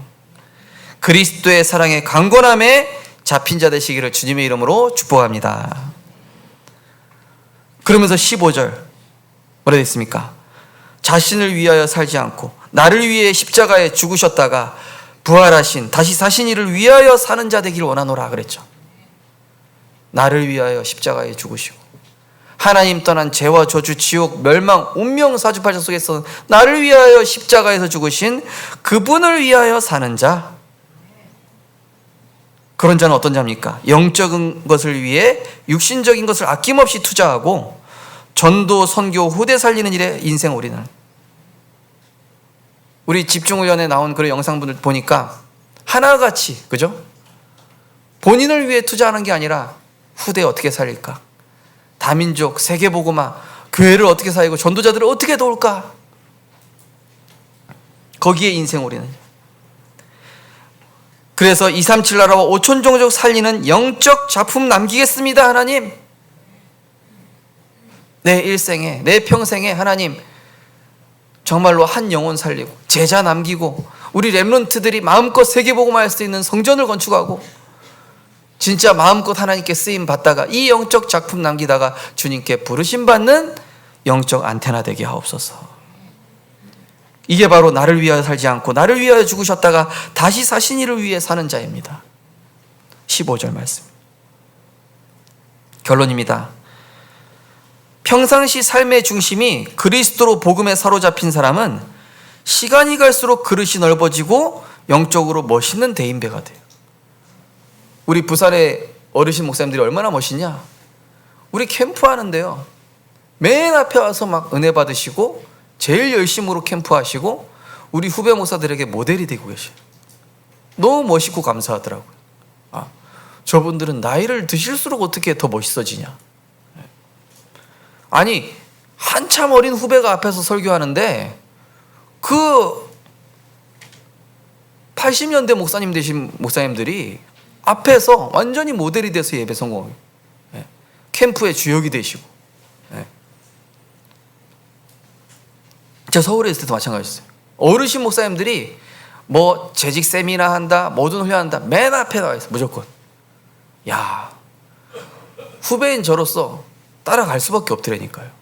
그리스도의 사랑의 강건함에 잡힌 자 되시기를 주님의 이름으로 축복합니다. 그러면서 15절 뭐라 되어 있습니까? 자신을 위하여 살지 않고 나를 위해 십자가에 죽으셨다가 부활하신, 다시 사신 이를 위하여 사는 자 되기를 원하노라 그랬죠. 나를 위하여 십자가에 죽으시고 하나님 떠난 죄와 저주, 지옥, 멸망, 운명, 사주팔자 속에서 나를 위하여 십자가에서 죽으신 그분을 위하여 사는 자, 그런 자는 어떤 자입니까? 영적인 것을 위해 육신적인 것을 아낌없이 투자하고 전도, 선교, 후대 살리는 일에 인생 올인을. 우리 집중훈련에 나온 그런 영상분들 보니까 하나같이, 그죠? 본인을 위해 투자하는 게 아니라 후대 어떻게 살릴까? 다민족, 세계복음화, 교회를 어떻게 살리고 전도자들을 어떻게 도울까? 거기에 인생 올인을. 그래서 237 나라와 5천 종족 살리는 영적 작품 남기겠습니다. 하나님, 내 일생에, 내 평생에 하나님 정말로 한 영혼 살리고 제자 남기고 우리 렘넌트들이 마음껏 세계복음화할 수 있는 성전을 건축하고 진짜 마음껏 하나님께 쓰임 받다가 이 영적 작품 남기다가 주님께 부르심 받는 영적 안테나 되게 하옵소서. 이게 바로 나를 위하여 살지 않고 나를 위하여 죽으셨다가 다시 사신 이를 위해 사는 자입니다. 15절 말씀. 결론입니다. 평상시 삶의 중심이 그리스도로 복음에 사로잡힌 사람은 시간이 갈수록 그릇이 넓어지고 영적으로 멋있는 대인배가 돼요. 우리 부산의 어르신 목사님들이 얼마나 멋있냐? 우리 캠프하는데요, 맨 앞에 와서 막 은혜 받으시고 제일 열심으로 캠프하시고 우리 후배 목사들에게 모델이 되고 계셔요. 너무 멋있고 감사하더라고요. 저분들은 나이를 드실수록 어떻게 더 멋있어지냐? 아니, 한참 어린 후배가 앞에서 설교하는데 그 80년대 목사님 되신 목사님들이 앞에서 완전히 모델이 돼서 예배 성공해요. 캠프의 주역이 되시고. 제가 서울에 있을 때도 마찬가지였어요. 어르신 목사님들이 뭐 재직 세미나 한다, 모든 훈련한다, 맨 앞에 나와 있어, 무조건. 야, 후배인 저로서 따라갈 수밖에 없더라니까요.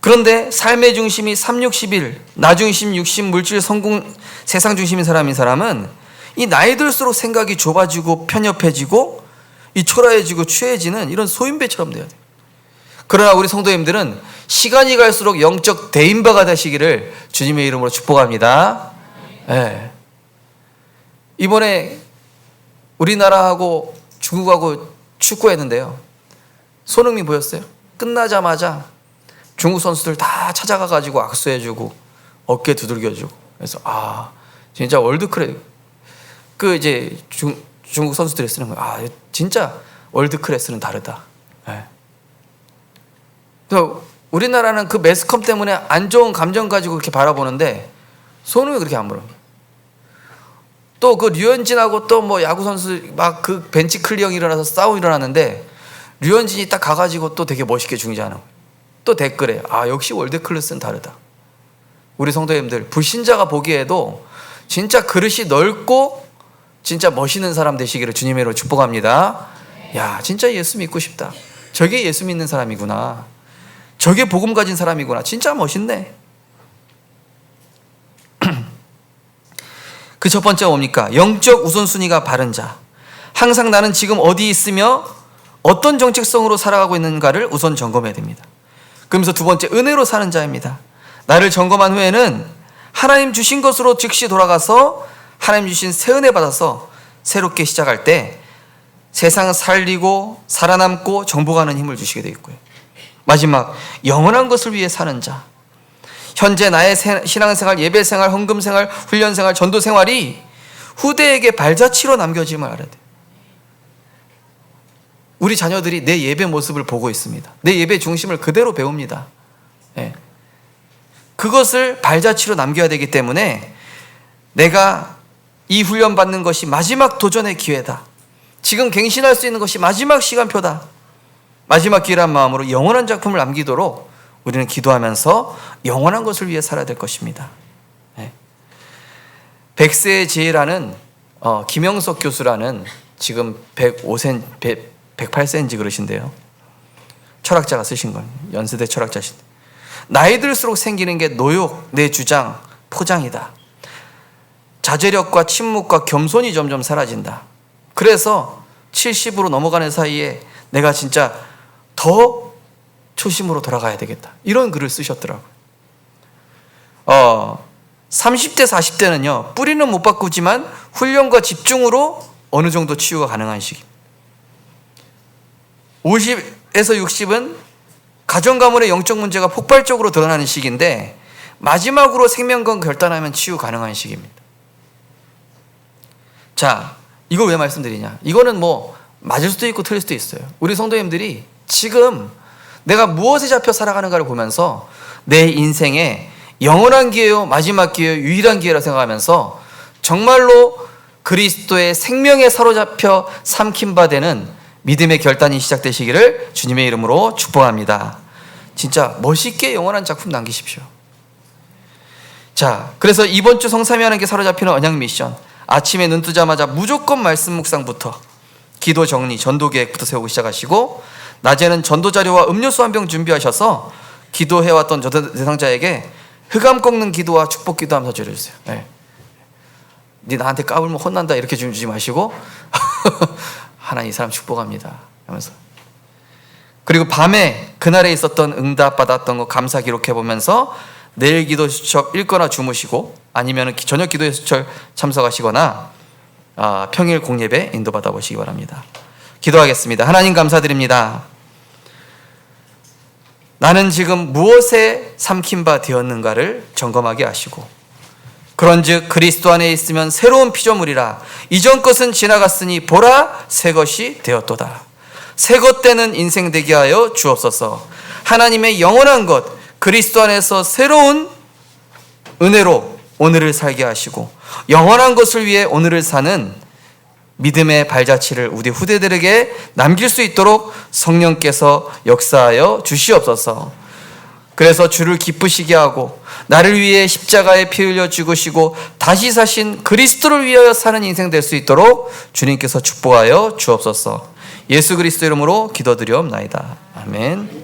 그런데 삶의 중심이 360일, 나 중심, 육신, 물질, 성공, 세상 중심인 사람은 이 나이 들수록 생각이 좁아지고 편협해지고 이 초라해지고 추해지는 이런 소인배처럼 돼야 돼요. 그러나 우리 성도님들은 시간이 갈수록 영적 대인배가 되시기를 주님의 이름으로 축복합니다. 네. 이번에 우리나라하고 중국하고 축구했는데요, 손흥민 보였어요? 끝나자마자 중국 선수들 다 찾아가가지고 악수해주고 어깨 두들겨주고, 그래서 진짜 월드클래스, 그 이제 중국 선수들이 쓰는 거예요. 진짜 월드클래스는 다르다. 네. 우리나라는 그 매스컴 때문에 안 좋은 감정 가지고 그렇게 바라보는데 손흥민이 그렇게 안 보는 거예요. 또 그 류현진하고 또 뭐 야구 선수 막 그 벤치 클리어 일어나서 싸움 일어났는데 류현진이 딱 가가지고 또 되게 멋있게 중지하는 거예요. 또 댓글에 역시 월드 클래스는 다르다. 우리 성도님들, 불신자가 보기에도 진짜 그릇이 넓고 진짜 멋있는 사람 되시기를 주님의 이름으로 축복합니다. 야, 진짜 예수 믿고 싶다. 저게 예수 믿는 사람이구나. 저게 복음 가진 사람이구나. 진짜 멋있네. 그 첫 번째가 뭡니까? 영적 우선순위가 바른 자. 항상 나는 지금 어디 있으며 어떤 정체성으로 살아가고 있는가를 우선 점검해야 됩니다. 그러면서 두 번째, 은혜로 사는 자입니다. 나를 점검한 후에는 하나님 주신 것으로 즉시 돌아가서 하나님 주신 새 은혜 받아서 새롭게 시작할 때 세상 살리고 살아남고 정복하는 힘을 주시게 되어 있고요. 마지막, 영원한 것을 위해 사는 자. 현재 나의 신앙생활, 예배생활, 헌금생활, 훈련생활, 전도생활이 후대에게 발자취로 남겨짐을 알아야 돼요. 우리 자녀들이 내 예배 모습을 보고 있습니다. 내 예배 중심을 그대로 배웁니다. 그것을 발자취로 남겨야 되기 때문에 내가 이 훈련 받는 것이 마지막 도전의 기회다. 지금 갱신할 수 있는 것이 마지막 시간표다. 마지막 기회란 마음으로 영원한 작품을 남기도록 우리는 기도하면서 영원한 것을 위해 살아야 될 것입니다. 백세의 지혜라는 김영석 교수라는 지금 108세인지 그러신데요. 철학자가 쓰신 건, 연세대 철학자신데, 나이 들수록 생기는 게 노욕, 내 주장, 포장이다. 자제력과 침묵과 겸손이 점점 사라진다. 그래서 70으로 넘어가는 사이에 내가 진짜 더 초심으로 돌아가야 되겠다. 이런 글을 쓰셨더라고요. 30대, 40대는요, 뿌리는 못 바꾸지만 훈련과 집중으로 어느 정도 치유가 가능한 시기입니다. 50에서 60은 가정 가문의 영적 문제가 폭발적으로 드러나는 시기인데 마지막으로 생명건 결단하면 치유 가능한 시기입니다. 자, 이걸 왜 말씀드리냐? 이거는 뭐 맞을 수도 있고 틀릴 수도 있어요. 우리 성도님들이 지금 내가 무엇에 잡혀 살아가는가를 보면서 내 인생에 영원한 기회요, 마지막 기회요, 유일한 기회라 생각하면서 정말로 그리스도의 생명에 사로잡혀 삼킨 바 되는 믿음의 결단이 시작되시기를 주님의 이름으로 축복합니다. 진짜 멋있게 영원한 작품 남기십시오. 자, 그래서 이번 주 성삼위 하나님께 사로잡히는 언약 미션, 아침에 눈 뜨자마자 무조건 말씀 묵상부터, 기도 정리, 전도 계획부터 세우고 시작하시고, 낮에는 전도 자료와 음료수 한 병 준비하셔서 기도해왔던 전도 대상자에게 흑암 꺾는 기도와 축복 기도하면서 드려주세요. 네 나한테 까불면 혼난다 이렇게 주지 마시고 하나님 이 사람 축복합니다 하면서. 그리고 밤에 그날에 있었던 응답받았던 거 감사 기록해 보면서 내일 기도 수첩 읽거나 주무시고 아니면 저녁 기도 수첩 참석하시거나 평일 공예배 인도받아 보시기 바랍니다. 기도하겠습니다. 하나님 감사드립니다. 나는 지금 무엇에 삼킨 바 되었는가를 점검하게 하시고 그런즉 그리스도 안에 있으면 새로운 피조물이라 이전 것은 지나갔으니 보라 새 것이 되었도다. 새 것 되는 인생 되게 하여 주옵소서. 하나님의 영원한 것 그리스도 안에서 새로운 은혜로 오늘을 살게 하시고 영원한 것을 위해 오늘을 사는 믿음의 발자취를 우리 후대들에게 남길 수 있도록 성령께서 역사하여 주시옵소서. 그래서 주를 기쁘시게 하고 나를 위해 십자가에 피 흘려 죽으시고 다시 사신 그리스도를 위하여 사는 인생 될 수 있도록 주님께서 축복하여 주옵소서. 예수 그리스도 이름으로 기도드리옵나이다. 아멘.